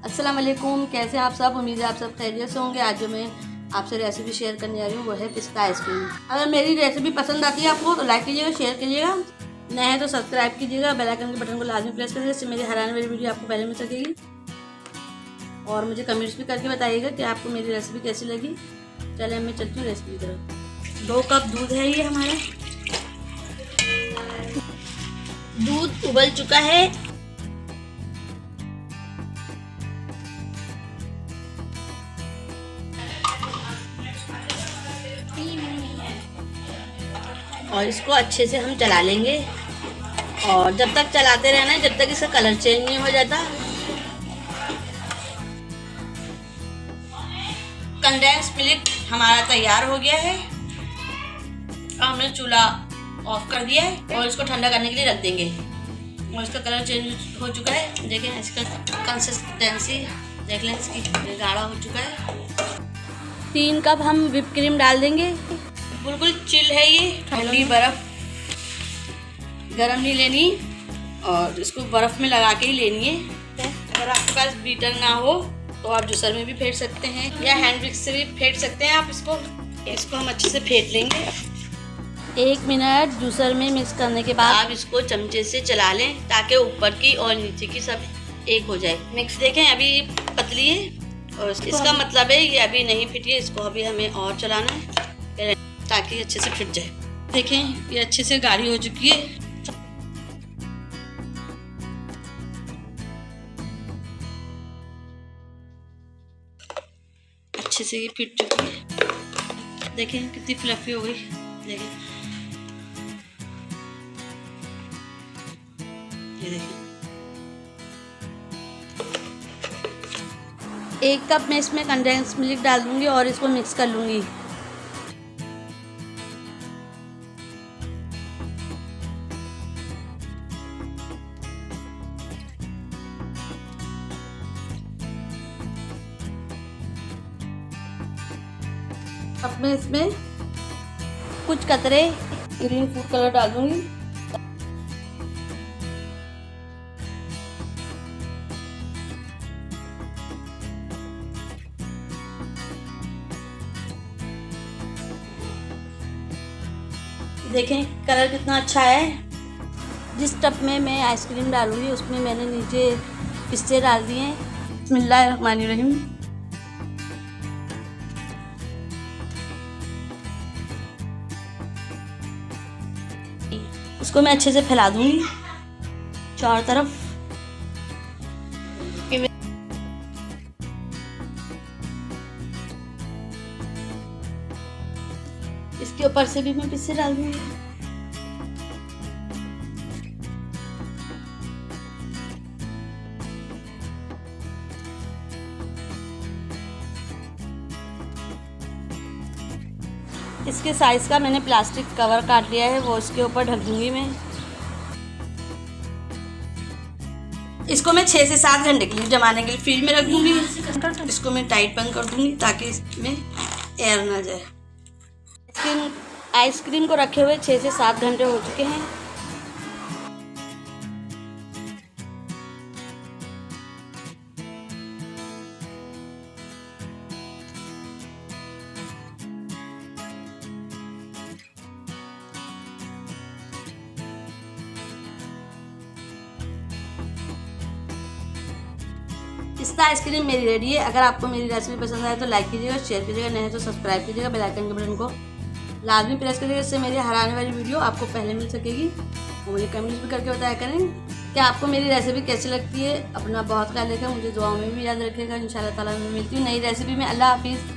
अस्सलाम वालेकुम, कैसे हैं आप सब। उम्मीद है आप सब खैरियत से होंगे। आज जो मैं आपसे रेसिपी शेयर करने जा रही हूँ वो है पिस्ता आइसक्रीम। अगर मेरी रेसिपी पसंद आती है आपको तो लाइक कीजिएगा, शेयर कीजिएगा, नए हैं तो सब्सक्राइब कीजिएगा, बेल आइकन के बटन को लाजमी प्रेस करिएगा, इससे मेरी हर आने वाली वीडियो आपको पहले मिल सकेगी। और मुझे कमेंट्स भी करके बताइएगा कि आपको मेरी रेसिपी कैसी लगी। चलिए मैं चलती हूँ रेसिपी की तरफ। 2 कप दूध है ये हमारा। दूध उबल चुका है। और इसको अच्छे से हम चला लेंगे और जब तक चलाते रहना जब तक इसका कलर चेंज नहीं हो जाता। कंडेंस मिल्क हमारा तैयार हो गया है। हमने चूल्हा ऑफ कर दिया है और इसको ठंडा करने के लिए रख देंगे। और इसका कलर चेंज हो चुका है। देखें इसका कंसिस्टेंसी देख लें, इसकी गाढ़ा हो चुका है। 3 कप हम व्हिप क्रीम डाल देंगे। बिल्कुल चिल है ये, ठंडी बर्फ गरम नहीं लेनी और इसको बर्फ में लगा के ही लेनी है। अगर आपके पास बीटर ना हो तो आप जूसर में भी फेंट सकते हैं या हैंड विक्स से भी फेंट सकते हैं आप इसको हम अच्छे से फेंट लेंगे। 1 मिनट जूसर में मिक्स करने के बाद आप इसको चमचे से चला लें ताकि ऊपर की और नीचे की सब एक हो जाए। मिक्स देखें अभी पतली है और इसका मतलब है ये अभी नहीं फिटी है। इसको अभी हमें और चलाना है ताकि अच्छे से फिट जाए। देखें ये अच्छे से गाढ़ी हो चुकी है। अच्छे से ये फिट चुकी है। देखें कितनी फ्लफी हो गई। देखें ये देखें। 1 कप मैं इसमें कंडेंस मिल्क डाल दूंगी और इसको मिक्स कर लूंगी। अब मैं इसमें कुछ कतरे ग्रीन फूड कलर डाल दूंगी। देखें कलर कितना अच्छा है। जिस टब में मैं आइसक्रीम डालूंगी उसमें मैंने नीचे पिस्ते डाल दिए हैं। बिस्मिल्लाहिर्रहमानिर्रहीम। इसको मैं अच्छे से फैला दूंगी चारों तरफ। इसके ऊपर से भी मैं पिस्ते डाल दूंगी। इसके साइज का मैंने प्लास्टिक कवर काट लिया है, वो इसके ऊपर ढक दूंगी मैं। इसको मैं 6 से 7 घंटे के लिए जमाने के लिए फ्रिज में रख दूंगी। इसको मैं टाइट बंद कर दूंगी ताकि इसमें एयर ना जाए। आइसक्रीम को रखे हुए 6 से 7 घंटे हो चुके हैं। पिस्ता आइसक्रीम मेरी रेडी है। अगर आपको मेरी रेसिपी पसंद आए तो लाइक कीजिएगा, शेयर कीजिएगा, नहीं तो सब्सक्राइब कीजिएगा, बेल आइकन के बटन को लाजमी प्रेस करिएगा, इससे मेरी हर आने वाली वीडियो आपको पहले मिल सकेगी। और मुझे कमेंट्स भी करके बताया करें कि आपको मेरी रेसिपी कैसी लगती है। अपना बहुत ख्याल रखें, मुझे दुआओं में भी याद रखेगा। इंशाल्लाह ताला मैं मिलती हूँ नई रेसिपी में। अल्लाह हाफिज़।